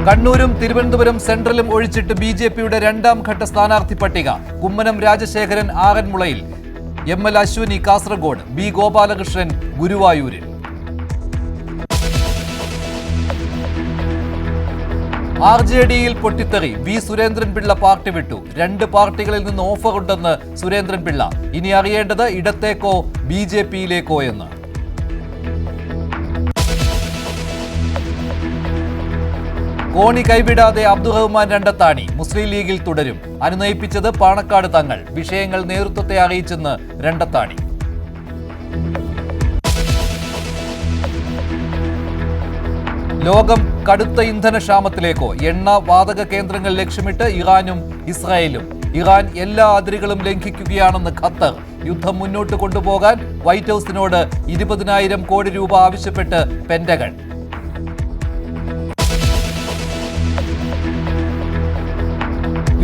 കണ്ണൂരും തിരുവനന്തപുരം സെൻട്രലും ഒഴിച്ചിട്ട് ബി.ജെ.പിയുടെ രണ്ടാം ഘട്ട സ്ഥാനാർത്ഥി പട്ടിക. കുമ്മനം രാജശേഖരൻ ആറന്മുളയിൽ, എം.എൽ. അശ്വിനി കാസർഗോഡ്, ബി. ഗോപാലകൃഷ്ണൻ ഗുരുവായൂരിൽ. ആർ.ജെ.ഡിയിൽ പൊട്ടിത്തെറി. വി. സുരേന്ദ്രൻപിള്ള പാർട്ടി വിട്ടു. 2 പാർട്ടികളിൽ നിന്ന് ഓഫറുണ്ടെന്ന് സുരേന്ദ്രൻപിള്ള. ഇനി അറിയേണ്ടത് ഇടത്തേക്കോ ബി.ജെ.പിയിലേക്കോ എന്ന്. കോണി കൈവിടാതെ അബ്ദുറഹ്മാൻ രണ്ടത്താണി. മുസ്ലിം ലീഗിൽ തുടരും. അനുനയിപ്പിച്ചത് പാണക്കാട് തങ്ങൾ. വിഷയങ്ങൾ നേതൃത്വത്തെ അറിയിച്ചെന്ന് രണ്ടത്താണി. ലോകം കടുത്ത ഇന്ധനക്ഷാമത്തിലേക്കോ? എണ്ണ വാതക കേന്ദ്രങ്ങൾ ലക്ഷ്യമിട്ട് ഇറാനും ഇസ്രായേലും. ഇറാൻ എല്ലാ അതിരുകളും ലംഘിക്കുകയാണെന്ന് ഖത്തർ. യുദ്ധം മുന്നോട്ട് കൊണ്ടുപോകാൻ വൈറ്റ് ഹൌസിനോട് 20,000 കോടി രൂപ ആവശ്യപ്പെട്ട് പെന്റഗൺ.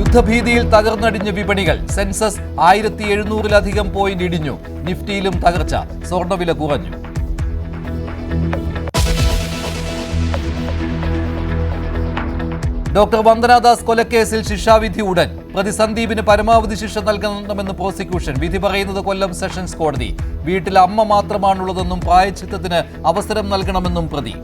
യുദ്ധഭീതിയിൽ തകർന്നടിഞ്ഞ വിപണികൾ. സെൻസസ് 1700-ലധികം പോയിന്റ് ഇടിഞ്ഞു. നിഫ്റ്റിയിലും തകർച്ച. സ്വർണ്ണവില കുറഞ്ഞു. ഡോക്ടർ വന്ദനാദാസ് കൊലക്കേസിൽ ശിക്ഷാവിധി ഉടൻ. പ്രതി സന്ദീപിന് പരമാവധി ശിക്ഷ നൽകണമെന്ന് പ്രോസിക്യൂഷൻ. വിധി പറയുന്നത് കൊല്ലം സെഷൻസ് കോടതി. വീട്ടിൽ അമ്മ മാത്രമാണുള്ളതെന്നും പ്രായശ്ചിത്തത്തിന് അവസരം നൽകണമെന്നും പ്രതി.